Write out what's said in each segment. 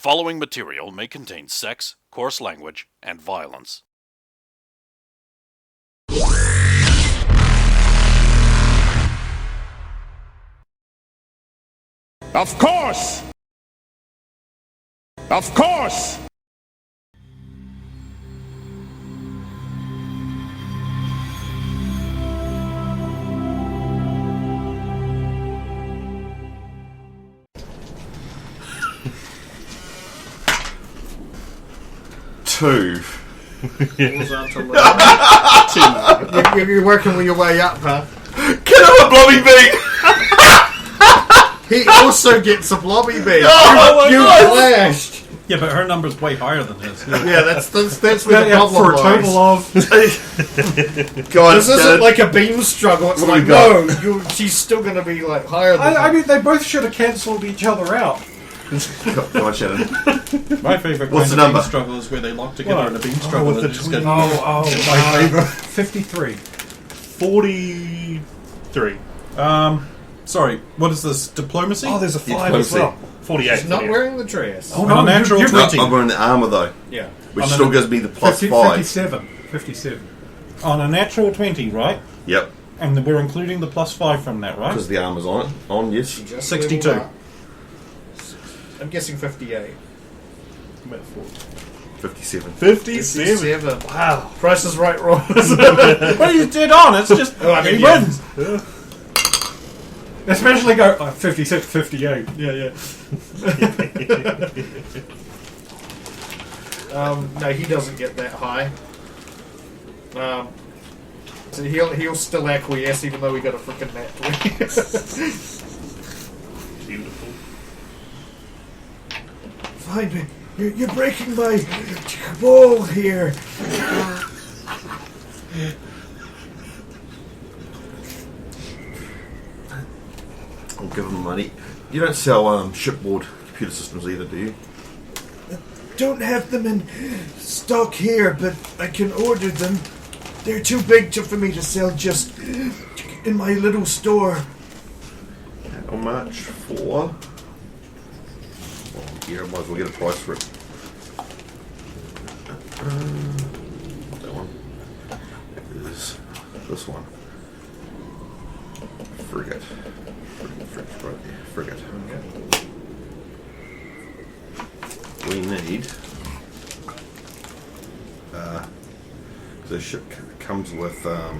following material may contain sex, coarse language, and violence. Of course! Of course! Two. You're working with your way up, huh? Get him a blobby beat! He also gets a blobby beat. Oh, you flashed. Yeah, but her number's way higher than his. Yeah, that's where the problem for a lies. total of. Guys, This isn't like a beam struggle. It's What like, do we no, she's still going to be like higher than I mean, they both should have cancelled each other out. Go on, Shannon. My favourite What's kind the of number? beam struggle is where they lock together in a beam struggle. with and the just twin- get- my favourite. 53. 43. Sorry, what is this? Diplomacy? Oh, there's a 5 Yeah, as well. 48. She's not wearing the dress. Oh, no, natural you're- 20. I'm wearing the armour though, Yeah. which I'm still in- gives me the plus 5. 57. 57. On a natural 20, right? Yep, And we're including the plus 5 from that, right? because the armour's on it. On, yes. Just 62. leveled up. I'm guessing 58. I'm at 40. 57. 57. 57. Wow. Price is right, Ross. Well, you did on. It's just Oh, I mean, he yeah. wins. Especially go 56, 58. Yeah. No, he doesn't get that high. So he'll still acquiesce even though we got a freaking nat 20. Beautiful. Find me. You're breaking my bowl here. I'll give them money. You don't sell shipboard computer systems either, do you? Don't have them in stock here, but I can order them. They're too big for me to sell just in my little store. How much for? Well, here, I might as well get a price for it. That one is this one. Frigate. Frigate. We need. The ship comes with. Are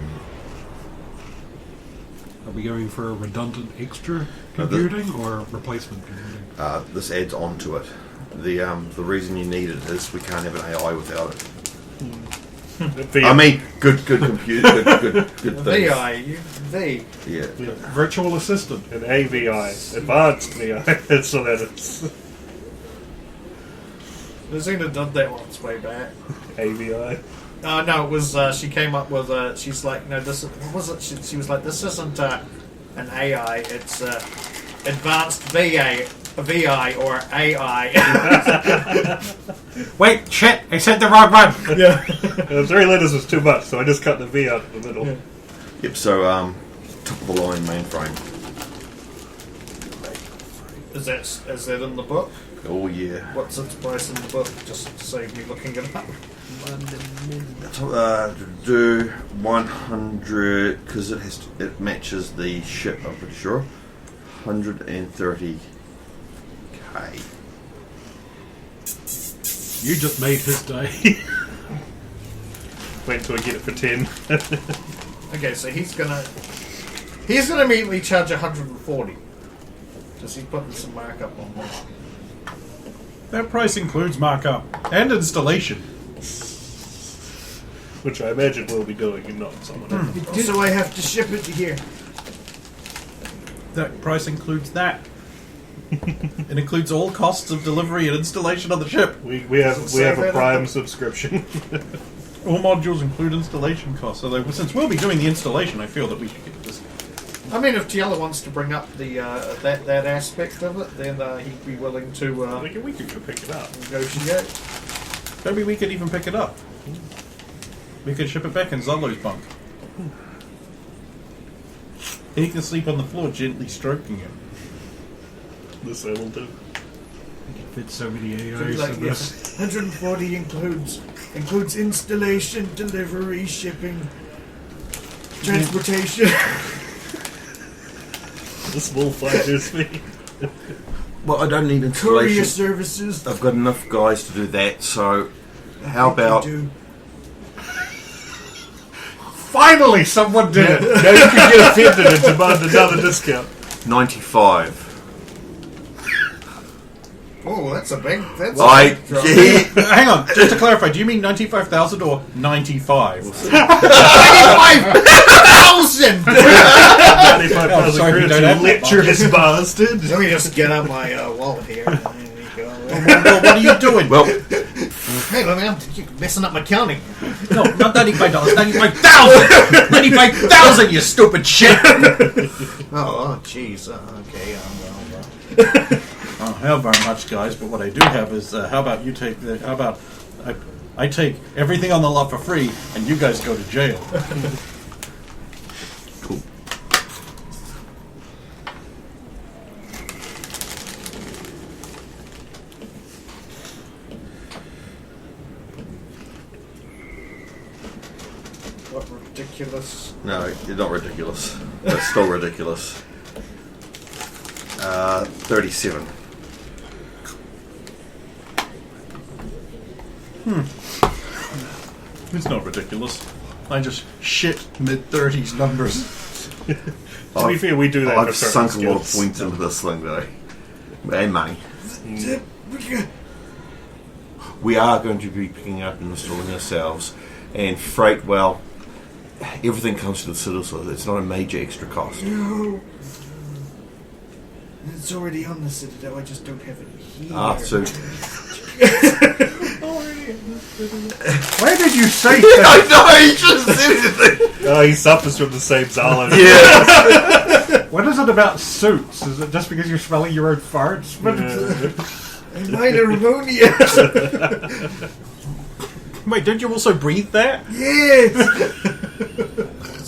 we going for a redundant extra No, computing or replacement computing? This adds on to it. The reason you need it is we can't have an AI without it. I mean, good computer, good things. VI, Yeah. Virtual assistant. An AVI. Advanced VI. That's what that is. Zena did that once way back. AVI. No, it was she came up with she's like, no, this is, what was it? She was like, this isn't an AI, it's advanced VI or AI. Wait, shit! I said the wrong one! Yeah. 3 letters was too much, so I just cut the V out in the middle. Yeah. Yep. So top of the line mainframe. Is that in the book? Oh yeah. What's its price in the book? Just to save me looking it up. Do 100 because it matches the ship. I'm pretty sure 130k. You just made his day. Wait until I get it for 10. Okay, so he's gonna immediately charge 140. Just he's putting some markup on that. That price includes markup and installation. Which I imagine we'll be doing and not someone else. So I have to ship it here. That price includes that. It includes all costs of delivery and installation on the ship. We have a Prime subscription. All modules include installation costs. So since we'll be doing the installation, I feel that we should get this. I mean, if Tiela wants to bring up the that aspect of it, then he'd be willing to We could go pick it up. negotiate. Maybe we could even pick it up. We could ship it back in Zolo's bunk. He can sleep on the floor, gently stroking it. This I will do. Fit so many So AIs like, in yes, this. 140 includes installation, delivery, shipping, transportation. The small fighters me. Well, I don't need Courier installation. services. I've got enough guys to do that. So, how I think about you do. Finally, someone did it. Now you can get offended and demand another discount. 95? Oh, that's a big. That's I. a big drop. Hang on, just to clarify, do you mean 95,000 or 95? 95,000! 95,000 sorry, you credits, don't you have that lecherous bastard. Let me just get out my wallet here. There we go. Well, what are you doing? Well, Hey, let me. I'm messing up my counting. No, not $95, 95,000! 95,000, you stupid shit! Oh, jeez. Okay. Well. I don't have very much, guys, but what I do have is, how about you take the, how about I take everything on the lot for free, and you guys go to jail. cool. What ridiculous. No, you're not ridiculous. That's still ridiculous. 37. It's not ridiculous. I just shit mid-30s numbers. To be fair, we do that I've for certain sunk a lot of skills. points into this thing, though. And money. We are going to be picking up and installing ourselves. And freight, well, everything comes to the city, so it's not a major extra cost. No. It's already on the Citadel. I just don't have it here. Ah, so... Where did you say I that? know, he shouldn't have said anything! Oh, he suffers from the same Zalo. Yeah! What is it about suits? Is it just because you're smelling your own farts? I might have pneumonia. Wait, don't you also breathe that? Yes.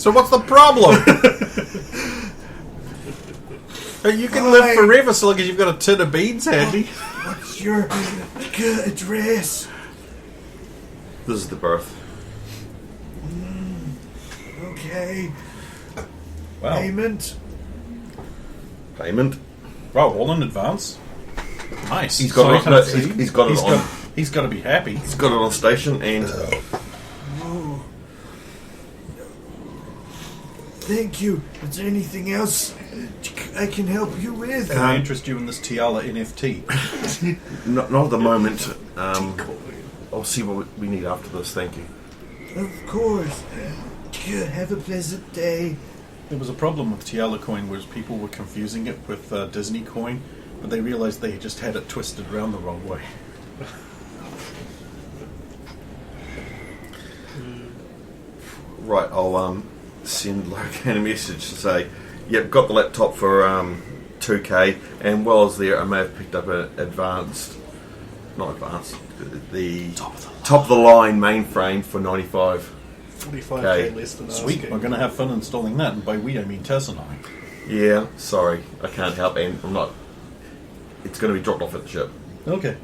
So what's the problem? You can live Fine. forever so long as you've got a tin of beans handy. What's your address? This is the birth. Okay. Wow. Payment. Payment. Wow, all in advance. Nice. He's got So it you on, can no, see- he's got it on. He's got to be happy. He's got it on station, and Oh. Thank you. Is there anything else I can help you with? Can I interest you in this Tiala NFT? not at the moment. I'll see what we need after this. Thank you. Of course. Have a pleasant day. There was a problem with Tiala coin was people were confusing it with Disney coin, but they realized they just had it twisted around the wrong way. Right, I'll send Logan a message to say, yep, got the laptop for 2K, and while I was there, I may have picked up an not advanced, the top of the line mainframe for 95. 45k Okay. less than Sweet, asking. we're going to have fun installing that, and by we I mean Tess and I. Yeah, sorry, I can't help, and I'm not. It's going to be dropped off at the ship. Okay.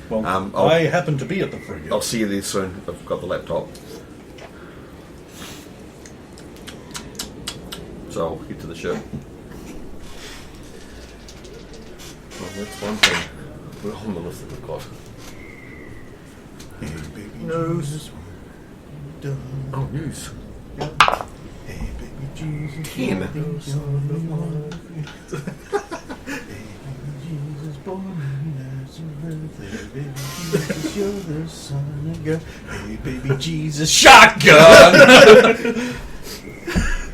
Well, I'll- I happen to be at the frigate. I'll see you there soon. I've got the laptop. So I'll get to the ship. Well, that's one thing. We're on the list that we've got. Nose. Oh, news. Hey, baby Jesus. 10. Jesus born in Nazareth. Hey, baby Jesus, you're the Son of God. Hey, baby Jesus. Shotgun!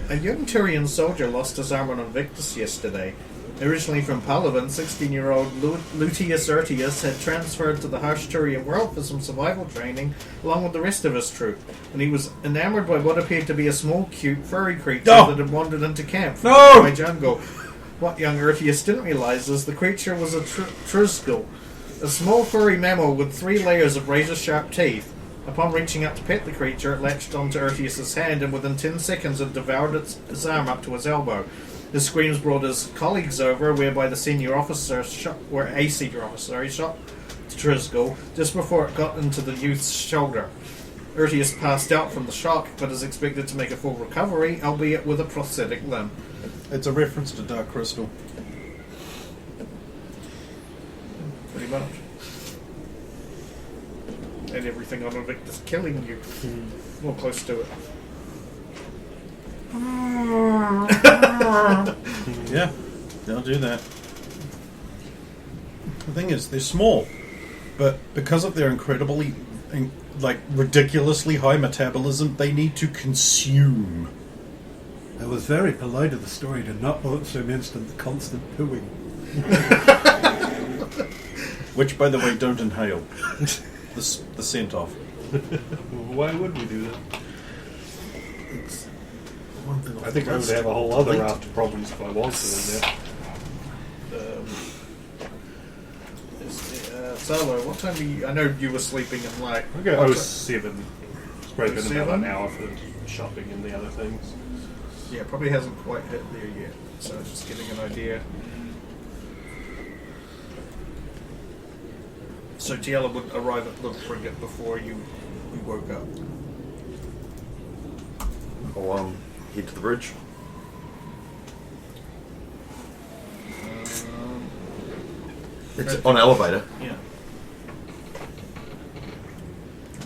A young Turian soldier lost his armor on Invictus yesterday. Originally from Palavan, 16-year-old Lucius Urtius had transferred to the harsh Turian world for some survival training, along with the rest of his troop, and he was enamored by what appeared to be a small, cute, furry creature that had wandered into camp from the nearby jungle. What young Urtius didn't realize is the creature was a Truzgul, a small furry mammal with 3 layers of razor-sharp teeth. Upon reaching up to pet the creature, it latched onto Urtius' hand and within 10 seconds had devoured its arm up to his elbow. The screams brought his colleagues over, whereby the senior officer shot Trisco just before it got into the youth's shoulder. Urtius passed out from the shock, but is expected to make a full recovery, albeit with a prosthetic limb. It's a reference to Dark Crystal. Pretty much. And everything on Invictus killing you. More close to it. Yeah, they'll do that. The thing is, they're small, but because of their ridiculously high metabolism, they need to consume. It was very polite of the story to not also mention the constant pooing. Which, by the way, don't inhale. The scent off. Why would we do that? It's one thing I think I would have a whole other raft of problems if I was in there. Solo, what time were you? I know you were sleeping and like. Okay, I was 7. It's probably been about 7? an hour for shopping and the other things. Yeah, probably hasn't quite hit there yet. So just getting an idea. So Tiela would arrive at the frigate before you woke up. I'll head to the bridge. It's on an elevator. Yeah.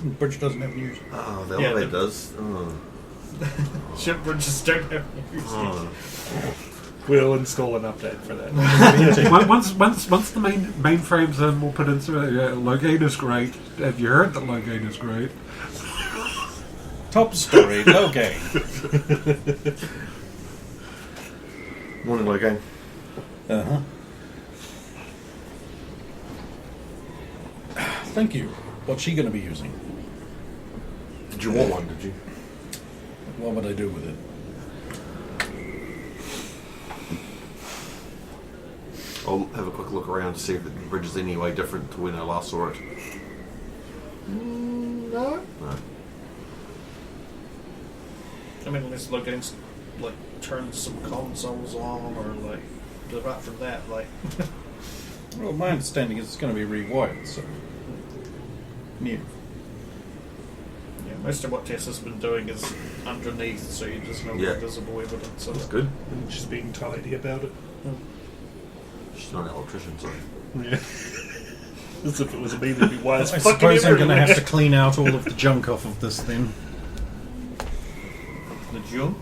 The bridge doesn't have news. Oh, the Yeah, elevator the- does. Oh. Ship bridges don't have news. Oh. We'll install an update for that. once the mainframe's in, we'll put in some. Logane is great. Have you heard that Logane is great? Top story, low game. Morning, Logan. Uh-huh. Thank you. What's she going to be using? Did you want one, did you? What would I do with it? I'll have a quick look around to see if the bridge is any way different to when I last saw it. No. No. I mean, unless Logan's like turned some consoles on or like apart from that, like. Well, my understanding is it's going to be rewired, so... New. Yeah, most of what Tess has been doing is underneath, so there's no Yeah. visible evidence of That's it. good. And just being tidy about it. She's not an electrician, so... Yeah. As if it was me, there'd be wires I fucking suppose I'm going to everywhere. have to clean out all of the junk off of this then. The junk?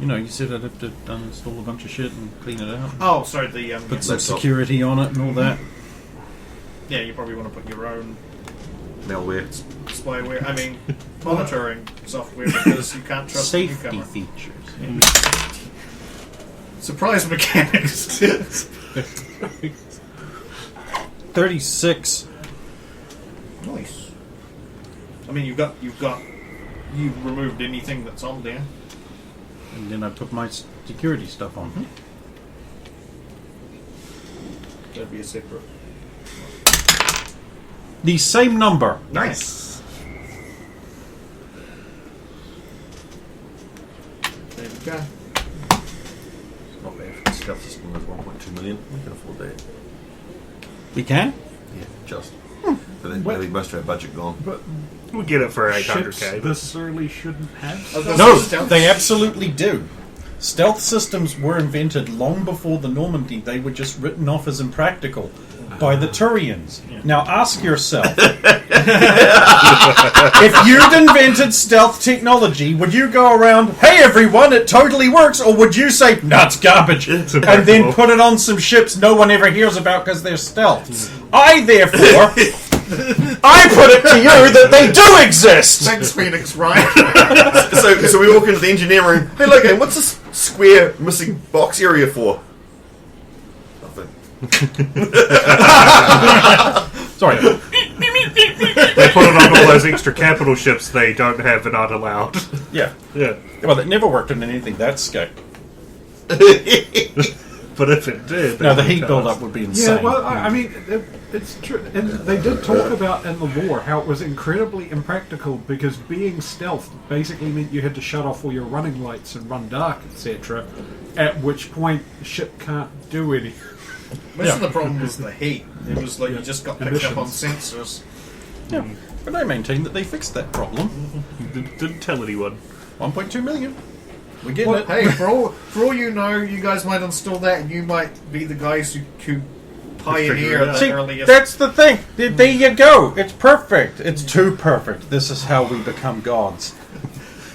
You know, you said I'd have to uninstall a bunch of shit and clean it out. Oh, sorry, the Put some laptop. security on it and all that. yeah, you probably want to put your own Malware. spyware. I mean, monitoring software because you can't trust the Safety newcomer. features. Surprise mechanics. 36. Nice. I mean, you removed anything that's on there. And then I put my security stuff on. That'd be a separate. The same number. Nice. There we go. Not bad. The scout system was 1.2 million. We can afford that. We can? Yeah, just. But then maybe most of our budget gone. We'll get it for Ships 800k. this early shouldn't have. No, they absolutely do. Stealth systems were invented long before the Normandy. They were just written off as impractical by the Turians. Now ask yourself, if you'd invented stealth technology, would you go around, hey everyone, it totally works, or would you say, no, it's garbage, and then impractical. put it on some ships no one ever hears about because they're stealth? I, therefore, I put it to you that they do exist! Thanks, Phoenix, right? so we walk into the engineering room. Hey, Logan, what's this square missing box area for? Nothing. Sorry. They put it on all those extra capital ships they don't have and aren't allowed. Yeah. Yeah. Well, it never worked on anything that scale. But if it did... No, the then heat it build-up does. would be insane. Yeah, well, I mean, it's true. And they did talk about in the lore how it was incredibly impractical because being stealth basically meant you had to shut off all your running lights and run dark, etc. At which point, ship can't do anything. Most of the problem was the heat. It was like you just got picked up on sensors. Yeah. But I maintain that they fixed that problem. Didn't tell anyone. 1.2 million. We get Well, it. hey, for all you know, you guys might install that, and you might be the guys who pioneer the See, earliest. that's the thing. There you go. It's perfect. It's too perfect. This is how we become gods.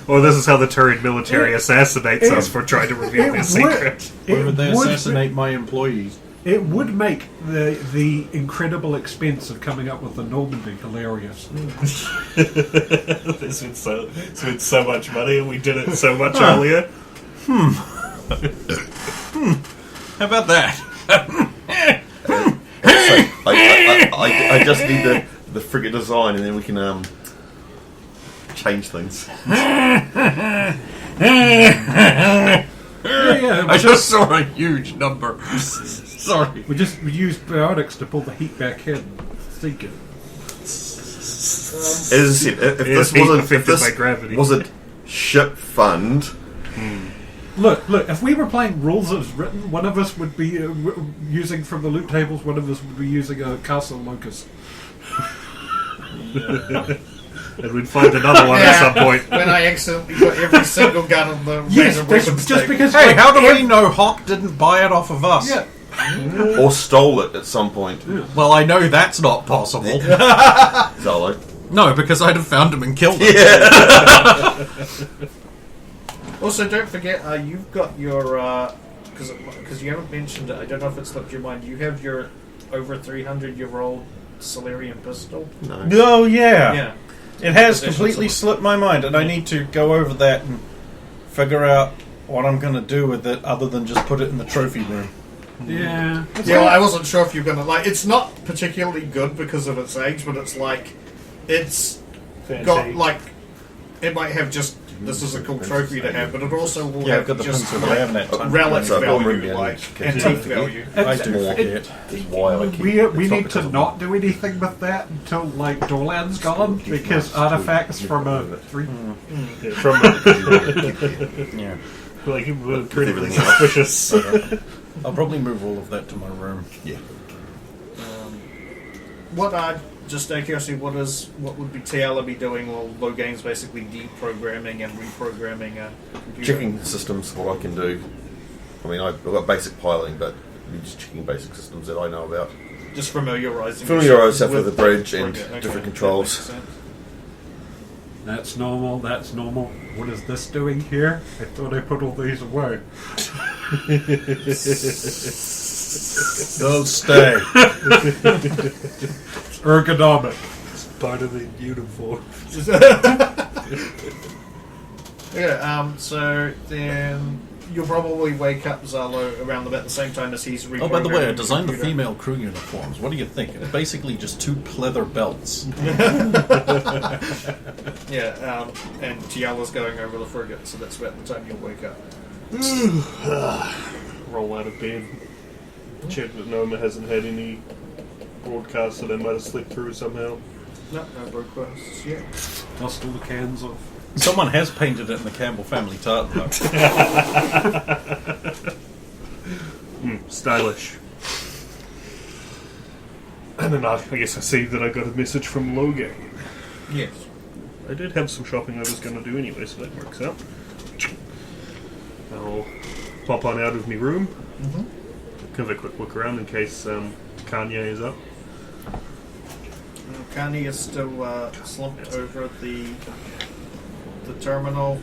Or this is how the Turian military assassinates us for trying to reveal their secret. Why would they assassinate my employees? It would make the incredible expense of coming up with the Normandy hilarious. It's been so much money, and we did it so much earlier. How about that? I just need the frigate design, and then we can change things. Yeah, I just saw a huge number. Sorry. we use biotics to pull the heat back in. Think it. As I said, if this heat wasn't affected by gravity. wasn't ship fund, Look, if we were playing rules as written, one of us would be using from the loot tables, one of us would be using a castle locust. And we'd find another one at some point. When I accidentally got every single gun on the Yes, random that's weapons just table. because... Hey, how do we know Hawk didn't buy it off of us? Yeah. or stole it at some point. Well, I know that's not possible. Zolo. No, because I'd have found him and killed him. Also, don't forget, you've got your because you haven't mentioned it. I don't know if it slipped your mind. You have your over 300-year-old Solarian pistol. No. Oh, yeah. Yeah. It has Positions completely of it. slipped my mind, and I need to go over that and figure out what I'm going to do with it other than just put it in the trophy room. Yeah. Yeah, well, I wasn't sure if you're gonna like. It's not particularly good because of its age, but it's like it's got like it might have just this is a cool trophy to have, but it also will Yeah, I've have got the just pencil, but I haven't had time. relic So I'll bring value, down like each antique container. value. I do more. forget. Why I keep- We it's need because to of not do anything with that until like Dorland's gone because artifacts from a three. From Yeah. like we're pretty Everything suspicious. I'll probably move all of that to my room. Yeah. What just out of curiosity, what would be TLA be doing? Well, Logain's basically deprogramming and reprogramming a computer. Checking systems, what I can do. I mean, I've got basic piloting, but I'm just checking basic systems that I know about. Just familiarising Familiarise yourself yourself with the bridge and Okay, different that controls. makes sense. That's normal. That's normal. What is this doing here? I thought I put all these away. They'll stay. It's ergonomic. It's part of the uniform. Yeah. So then you'll probably wake up Zalo around about the same time as he's reprogramming. Oh, by the way, I designed the computer. female crew uniforms. What do you think? It's basically just two pleather belts. Yeah, and Tiala's going over the frigate, so that's about the time you'll wake up. Roll out of bed. Check that Noma hasn't had any broadcasts, so they might have slipped through somehow. No broadcasts yet. Dust all the cans off. Someone has painted it in the Campbell family tart, though. Stylish. And then I guess I see that I got a message from Logan. Yes. I did have some shopping I was going to do anyway, so that works out. I'll pop on out of my room. Have a quick look around in case Kanye is up. Kanye is still slumped over the terminal.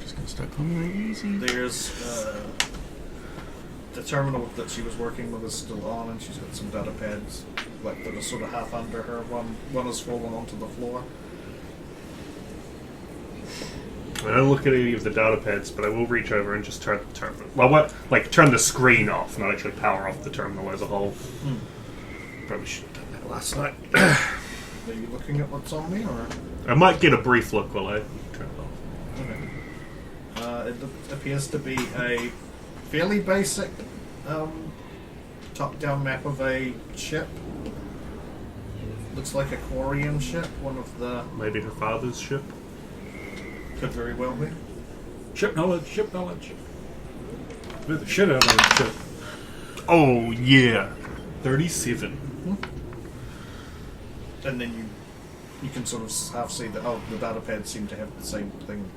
Just gonna start going easy. There's the terminal that she was working with is still on, and she's got some data pads like that are sort of half under her. One has fallen onto the floor. I don't look at any of the data pads, but I will reach over and just turn the terminal. Well, turn the screen off, not actually power off the terminal as a whole. Probably should have done that last night. Are you looking at what's on me, or? I might get a brief look while I turn it off. Okay. It appears to be a fairly basic top-down map of a ship. Looks like a Quarian ship. One of the Maybe her father's ship. could very well be. Ship knowledge, ship knowledge. Blew the shit out of that ship. Oh yeah, 37. And then you can sort of half see that the data pads seem to have the same thing.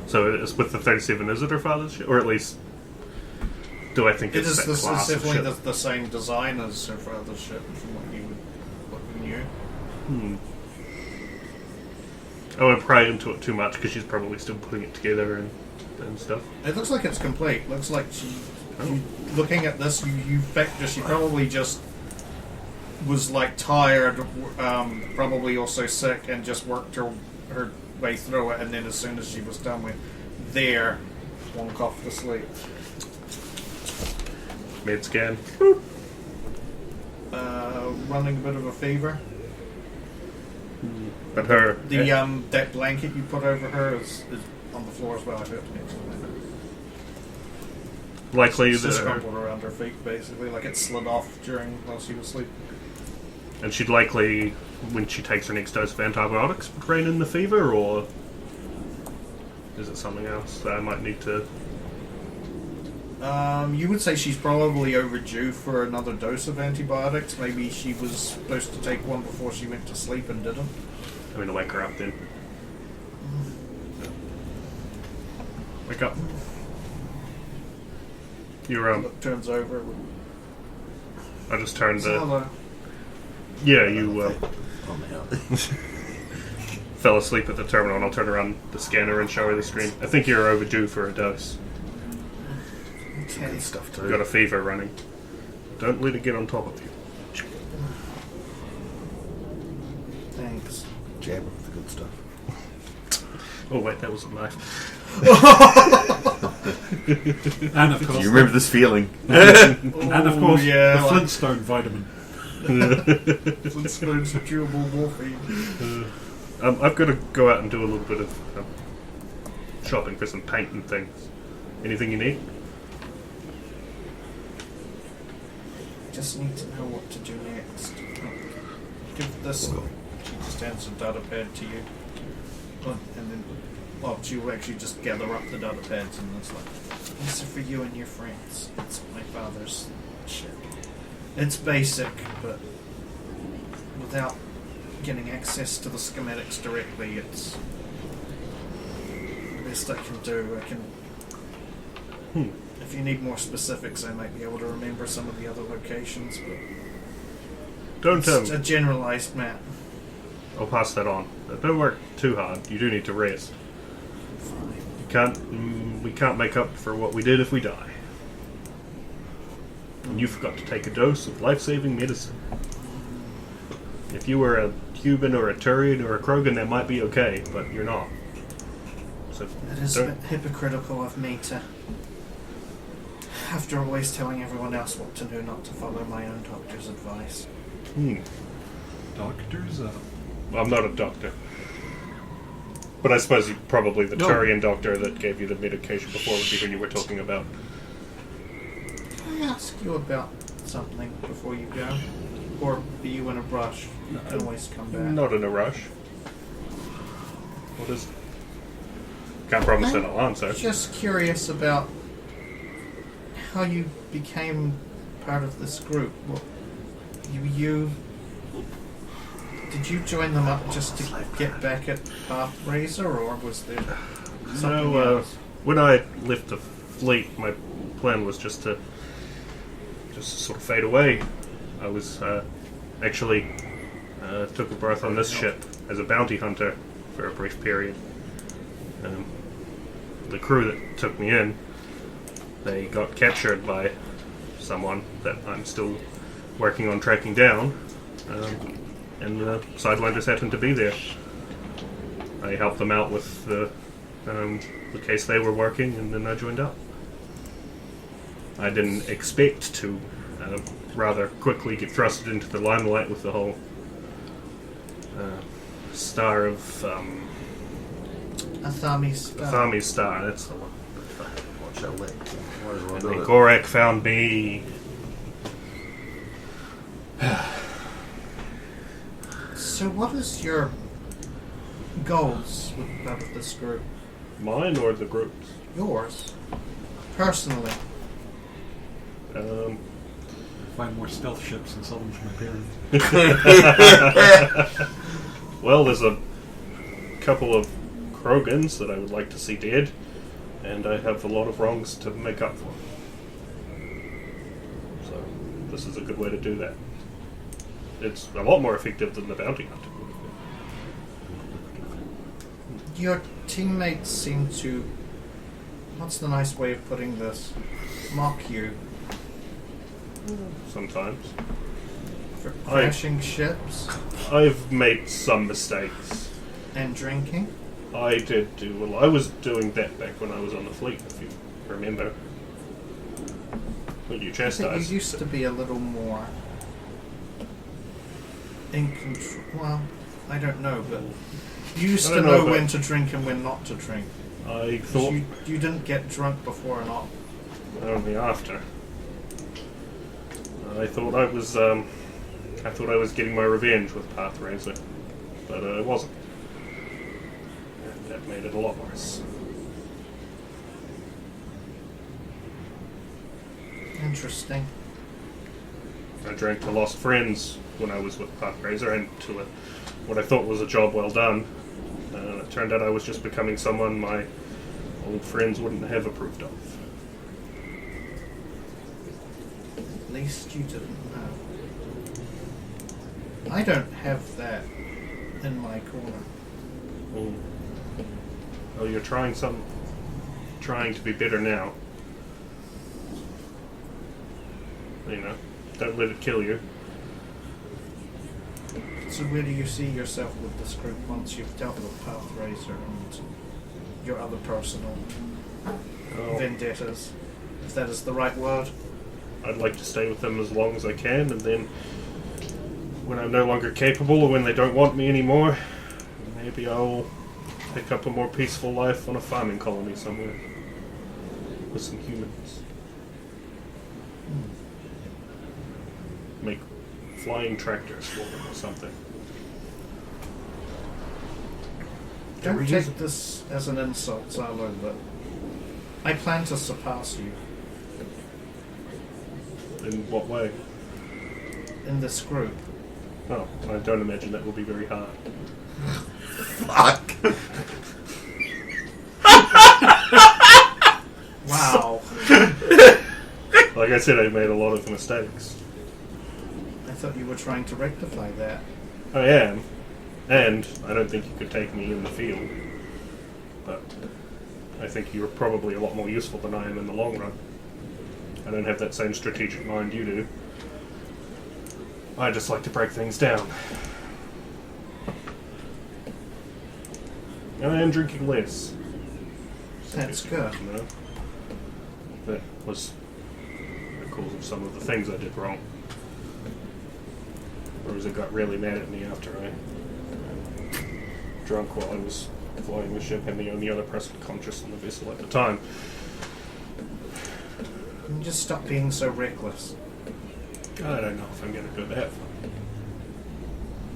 So it's with the 37. Is it her father's ship, or at least do I think It it's is that this class is of definitely ship? the same design as her father's ship, from what you knew. I won't pry into it too much because she's probably still putting it together and stuff. It looks like it's complete. Looks like looking at this, you factor she probably just was like tired, probably also sick, and just worked her way through it. And then as soon as she was done with there, wonk off to sleep. Mid scan. Running a bit of a fever. But her That blanket you put over her is on the floor as well. I forgot to mention that. likely It's just the, crumpled around her feet, basically, like it slid off while she was asleep. and she'd likely, when she takes her next dose of antibiotics, rein in the fever, or is it something else that I might need to? You would say she's probably overdue for another dose of antibiotics. Maybe she was supposed to take one before she went to sleep and didn't. I'm gonna wake her up then. Wake up. You're Turns over. I just turned the. Hello. Yeah, you I'm out. fell asleep at the terminal, and I'll turn around the scanner and show her the screen. I think you're overdue for a dose. Okay. Good stuff You've got too. a fever running. Don't let it get on top of you. Thanks. Jab with the good stuff. Oh wait, that was a knife. And of course, You remember this feeling? and of course, yeah, the like- Flintstone vitamin. Flintstones for chewable morphine. I've got to go out and do a little bit of shopping for some paint and things. Anything you need? Just need to know what to do next. Give this. She just hands a data pad to you. And then, she will actually just gather up the data pads and it's like, this is for you and your friends. It's my father's ship. It's basic, but without getting access to the schematics directly, it's the best I can do. If you need more specifics, I might be able to remember some of the other locations, but Don't it's a generalized map. I'll pass that on. But don't work too hard. You do need to rest. Fine. You can't. We can't make up for what we did if we die. And you forgot to take a dose of life-saving medicine. If you were a Cuban or a Turian or a Krogan, that might be okay, but you're not. So It is a don't- bit hypocritical of me to, after always telling everyone else what to do, not to follow my own doctor's advice. Doctors, Well, I'm not a doctor. But I suppose you probably the No. Turian doctor that gave you the medication before would be who you were talking about. Can I ask you about something before you go? Or are you in a rush? You can always come back. Not in a rush. What is... Can't promise that I'll answer. Just curious about how you became part of this group. What, did you join them up just to get back at Pathrazor, or was there something No, else? when I left the fleet, my plan was just to sort of fade away. I was actually took a berth on this ship as a bounty hunter for a brief period. The crew that took me in, they got captured by someone that I'm still working on tracking down, and the Sidewinders happened to be there. I helped them out with the case they were working, and then I joined up. I didn't expect to rather quickly get thrusted into the limelight with the whole star of Athami's Thami's star. That's the one. shall let. Might as well And do then it. Gorak found me. So, what is your goals with this group? Mine or the group's? Yours, personally. Find more stealth ships and sell them to my parents. Well, there's a couple of Krogans that I would like to see dead, and I have a lot of wrongs to make up for. So, this is a good way to do that. It's a lot more effective than the bounty hunter. Your teammates seem to. What's the nice way of putting this? Mock you Sometimes. for crashing ships I've made some mistakes. and drinking. I did do well. I was doing that back when I was on the fleet, if you remember. When you I think chastised. you used to be a little more in control. Well, I don't know, but you used I to don't know, know but- when to drink and when not to drink. I 'Cause thought you didn't get drunk before or not. only after. I thought I was getting my revenge with Pathracer, but I wasn't. And that made it a lot worse. Interesting. I drank to lost friends when I was with Pathracer and to what I thought was a job well done. It turned out I was just becoming someone my old friends wouldn't have approved of. At least you didn't know. I don't have that in my corner. Oh, you're trying to be better now. You know, don't let it kill you. So where do you see yourself with this group once you've dealt with Pathracer and your other personal Oh, vendettas? If that is the right word. I'd like to stay with them as long as I can, and then when I'm no longer capable or when they don't want me anymore, maybe I'll pick up a more peaceful life on a farming colony somewhere with some humans. Make flying tractors for them or something. Don't take this as an insult, Zalo, but I plan to surpass you In what way? in this group. Oh, I don't imagine that will be very hard. Fuck! Wow. Like I said, I made a lot of mistakes. I thought you were trying to rectify that. I am, and I don't think you could take me in the field. But I think you're probably a lot more useful than I am in the long run. I don't have that same strategic mind you do. I just like to break things down. And I am drinking less. That's good. You know? That was because of some of the things I did wrong. Rosa got really mad at me after I drunk while I was flying the ship and the only other person conscious on the vessel at the time. You just stop being so reckless. I don't know if I'm going to go that far.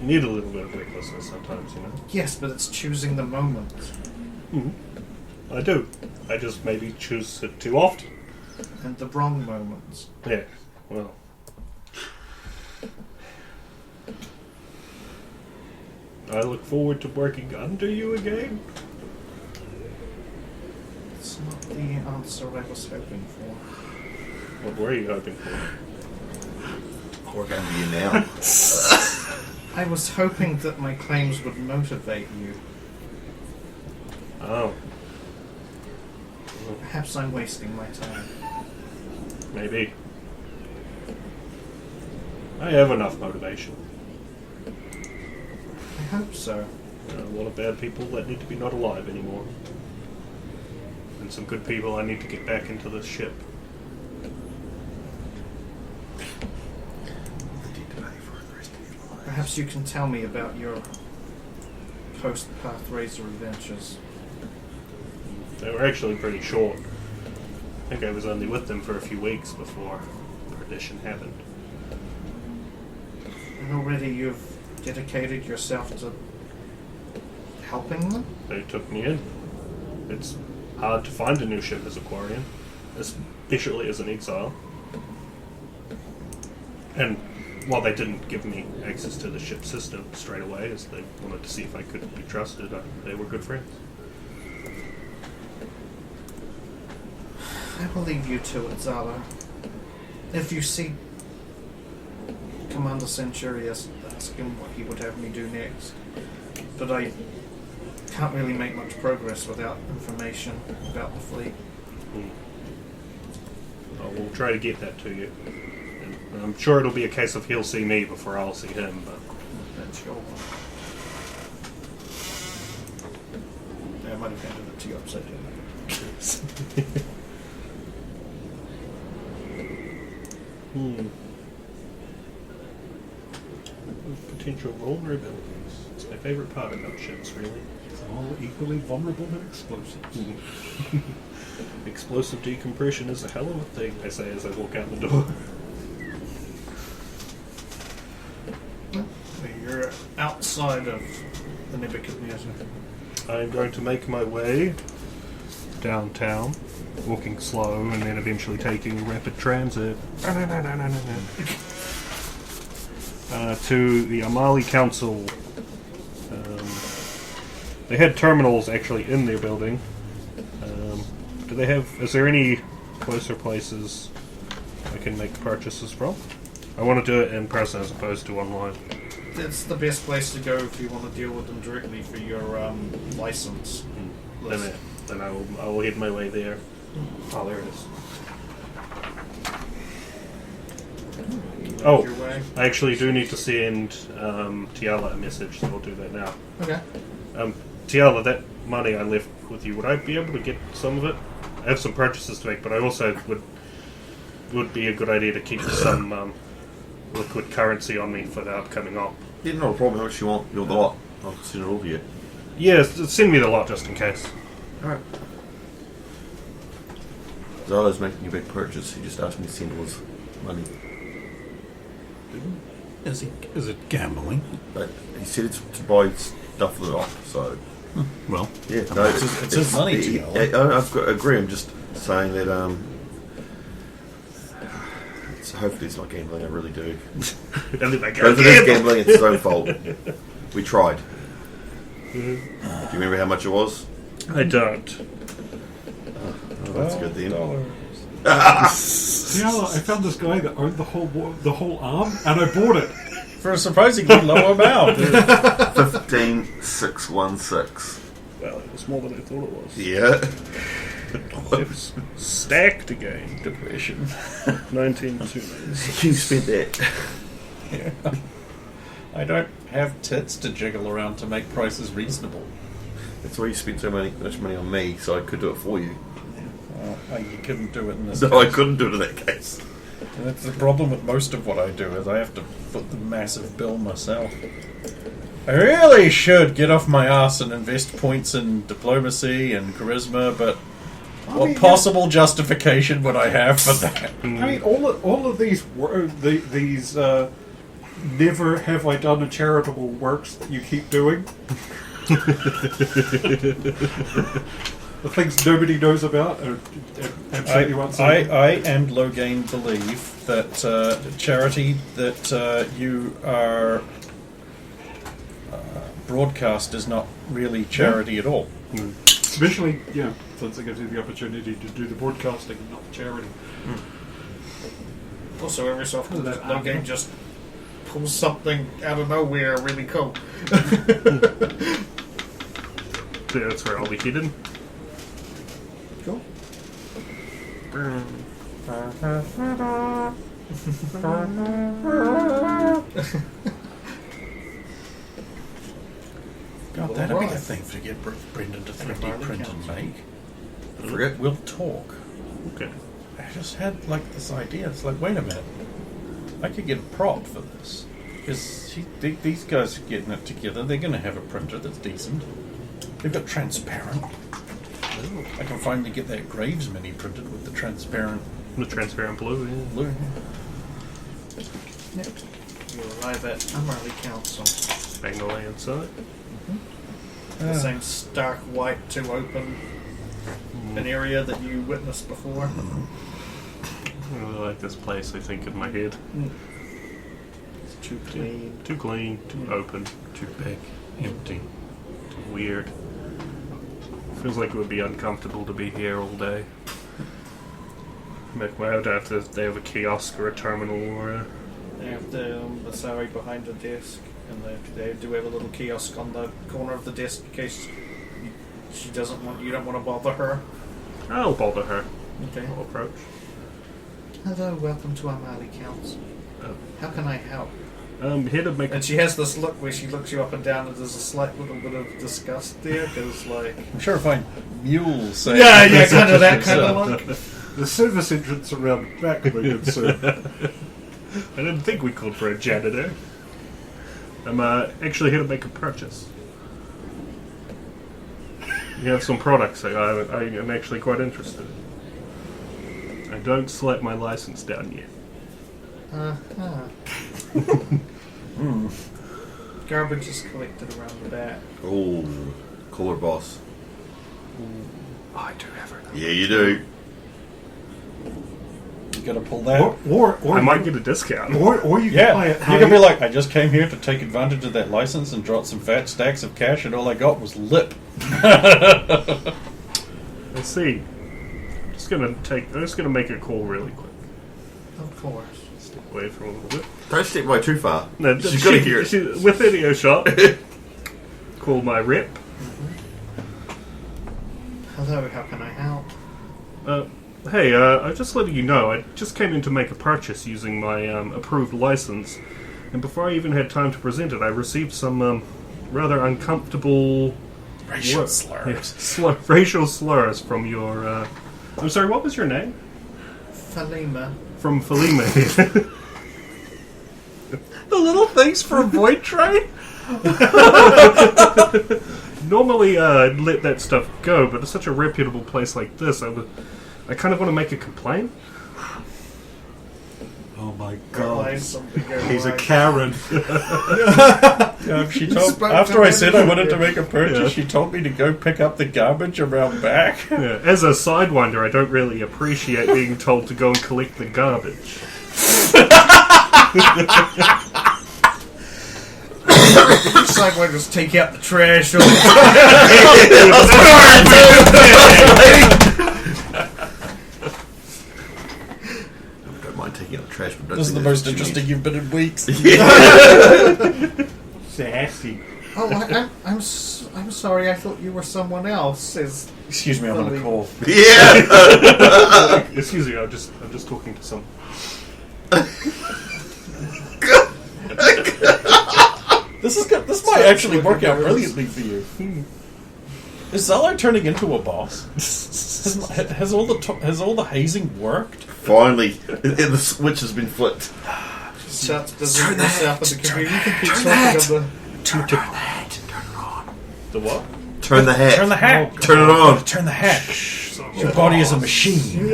You need a little bit of recklessness sometimes, you know? Yes, but it's choosing the moment. I do. I just maybe choose it too often. And the wrong moments. Yeah, well. I look forward to working under you again. It's not the answer I was hoping for. What were you hoping for? Work under you now. I was hoping that my claims would motivate you. Oh, Perhaps I'm wasting my time. maybe. I have enough motivation. I hope so. There are a lot of bad people that need to be not alive anymore. And some good people I need to get back into this ship. Perhaps you can tell me about your post-Pathracer adventures. They were actually pretty short. think I was only with them for a few weeks before perdition happened. And already you've dedicated yourself to helping them? They took me in. It's hard to find a new ship as a Quarian, especially as an exile. And while they didn't give me access to the ship system straight away, as they wanted to see if I could be trusted, they were good friends. I will leave you to it, Zala. If you see Commander Centurius, ask him what he would have me do next. But I can't really make much progress without information about the fleet. I will try to get that to you. And I'm sure it'll be a case of he'll see me before I'll see him, but That's your one. Yeah, I might have handed it to you upside down. Potential vulnerabilities. It's my favorite part about ships, really. It's all equally vulnerable to explosives. Explosive decompression is a hell of a thing, I say as I walk out the door. You're outside of the Nebuchadnezzar. I'm going to make my way downtown, walking slow, and then eventually taking rapid transit to the Amali Council. They had terminals actually in their building. Do they have? Is there any closer places I can make purchases from? I want to do it in person as opposed to online. That's the best place to go if you want to deal with them directly for your license. list. Then I will head my way there. Oh, there it is. Oh, Your way. I actually do need to send Tiala a message, so I'll do that now. Okay. Tiala, that money I left with you, would I be able to get some of it? I have some purchases to make, but I also would be a good idea to keep some liquid currency on me for the upcoming op. Yeah, not a problem. How much you want? You're the lot. I'll send it all to you. Yeah, send me the lot just in case. Alright. Zala's making a big purchase. He just asked me to send all his money. Is it gambling? But he said it's to buy stuff for the op, so... Well, Yeah, no, it's his money to go. I agree. I'm just saying that hopefully it's not gambling. I really do. And if I But go if it is gambling, it's his own fault. We tried. Do you remember how much it was? I don't. Oh, that's good then. Yeah, I found this guy that owned the whole arm, and I bought it. For a surprisingly low amount. 15,616. Well, it was more than I thought it was. Yeah. It's stacked again. Depression. 19,296. You spent that. Yeah. I don't have tits to jiggle around to make prices reasonable. That's why you spent much money on me, so I could do it for you. You couldn't do it in this No, case. I couldn't do it in that case. And that's the problem with most of what I do, is I have to foot the massive bill myself. I really should get off my ass and invest points in diplomacy and charisma, but what possible justification would I have for that? I mean, all of these never have I done a charitable works that you keep doing. The things nobody knows about are absolutely what's I and Logain believe that charity that you are broadcast is not really charity at all. Especially, since it gives you the opportunity to do the broadcasting and not the charity. Also, every so often that game just pulls something out of nowhere really cool. Yeah, that's where I'll be hidden. Cool. God, that'd be the thing to get Brendan to 3D print and make. Forget. We'll talk. Okay. I just had this idea. It's like, wait a minute, I could get a prop for this because these guys are getting it together. They're going to have a printer that's decent. They've got transparent. I can finally get that Graves mini printed with the transparent The transparent blue, yeah. blue. You arrive at Amerley Council. Magnolia inside. The same stark white to open an area that you witnessed before. I really like this place, I think, in my head. It's too clean. Too clean, too open, too big, empty, too weird. Feels like it would be uncomfortable to be here all day. Make my own after they have a kiosk or a terminal or a... They have the Sari behind the desk, and they do have a little kiosk on the corner of the desk in case she doesn't want you don't want to bother her. I'll bother her. Okay. I'll approach. Hello, welcome to Amerley Council. Oh. How can I help? Here to make And she has this look where she looks you up and down, and there's a slight little bit of disgust there, because like I'm sure if I mules say yeah, kind of that kind of look. The service entrance around the back, my good sir. I didn't think we called for a janitor. I'm actually here to make a purchase. You have some products I am actually quite interested in. I don't slap my license down yet. Garbage is collected around the back. Oh, cooler boss. Oh, I do have her. Yeah, you do. you gotta pull that. Or I might get a discount. or you can Yeah, play you it how can be like, I just came here to take advantage of that license and drop some fat stacks of cash, and all I got was lip. Let's see. I'm just gonna make a call really quick. Of course. Step away from a little bit. Don't step away too far. No, She's got to hear it. Within earshot. Call my rep. Hello, how can I help? Hey, I'm just letting you know, I just came in to make a purchase using my approved license, and before I even had time to present it, I received some rather uncomfortable Racial slurs. racial slurs from your. I'm sorry, what was your name? Falima. From Falima. The little things for a void train? Normally, I'd let that stuff go, but it's such a reputable place like this, I kind of want to make a complaint. Oh my Realize something He's a right. Karen. She told, after I said I wanted to make a purchase, she told me to go pick up the garbage around back. Yeah. As a Sidewinder, I don't really appreciate being told to go and collect the garbage. Sidewinders take out the trash. Don't mind taking out the trash, but don't This is the think most that's what you interesting you've been in weeks. Sassy. Oh, I'm sorry. I thought you were someone else. Says Excuse me, I'm on a call. need. Yeah. Excuse me, I'm just talking to some. This might actually work out brilliantly for you. Is Zalo turning into a boss? Has all the hazing worked? Finally, the switch has been flipped. shuts business yourself at the computer. You can keep talking on Turn that. Turn it on. The what? Turn the hat. Turn the hat. Turn it on. Turn the hat. Your body is a machine.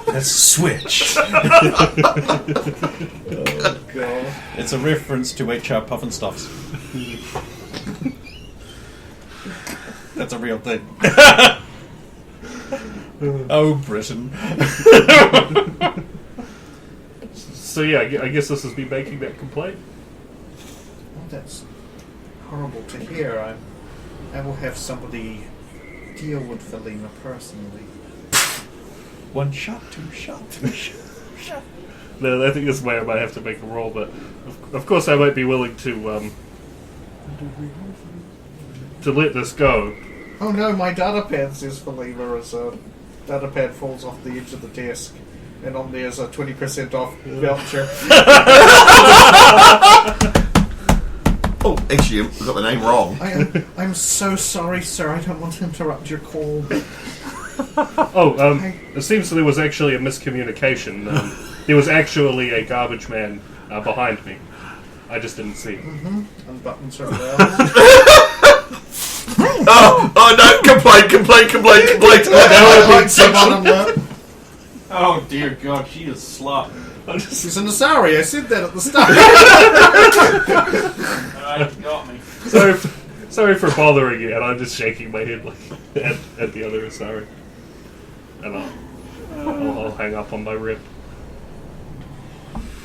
That's a switch. God. It's a reference to HR Puffin Stuffs. That's a real thing. Oh, Britain. So yeah, I guess this is me making that complaint. Oh, that's horrible to hear. I will have somebody deal with Felina personally. One shot, two shot, three shot. No, I think this is where I might have to make a roll, but of course I might be willing to let this go. Oh no, my datapad says Felina as a datapad falls off the edge of the desk. And on there's a 20% off voucher. Oh, actually, we got the name wrong. I'm so sorry, sir. I don't want to interrupt your call. It seems that there was actually a miscommunication. There was actually a garbage man behind me. I just didn't see it. Unbuttons her bell. Oh no, Complaint. Bottom lip. Oh dear God, she is slut. She's an Asari. I said that at the start. You got me. Sorry for bothering you, and I'm just shaking my head like at the other Asari. And I'll hang up on my rep.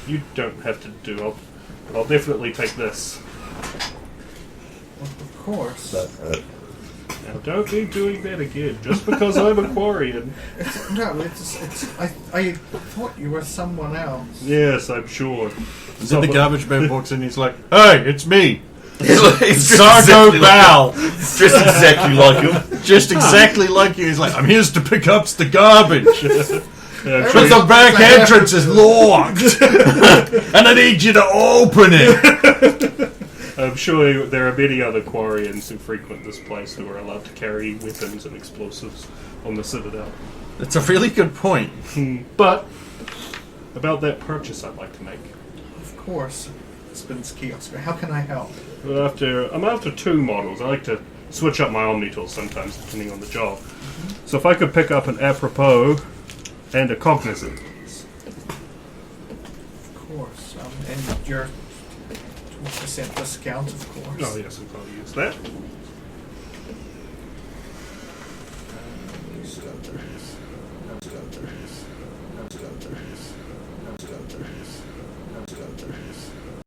You don't have to do. I'll definitely take this. Of course. Now don't be doing that again, just because I'm a Quarian. I thought you were someone else. Yes, I'm sure. Then the garbage man walks in. He's like, "Hey, it's me, He's Sargo Bal, dressed exactly like him. just exactly like you." He's like, "I'm here to pick up the garbage, Yeah, but the back entrance is locked, and I need you to open it." I'm sure there are many other Quarians who frequent this place who are allowed to carry weapons and explosives on the Citadel. That's a really good point. But about that purchase I'd like to make. Of course. Spins kiosk. How can I help? I'm after 2 models. I like to switch up my Omni tools sometimes, depending on the job. So if I could pick up an apropos and a cognizant. Of course. And your 20% discount, of course. Oh yes, I'll use that.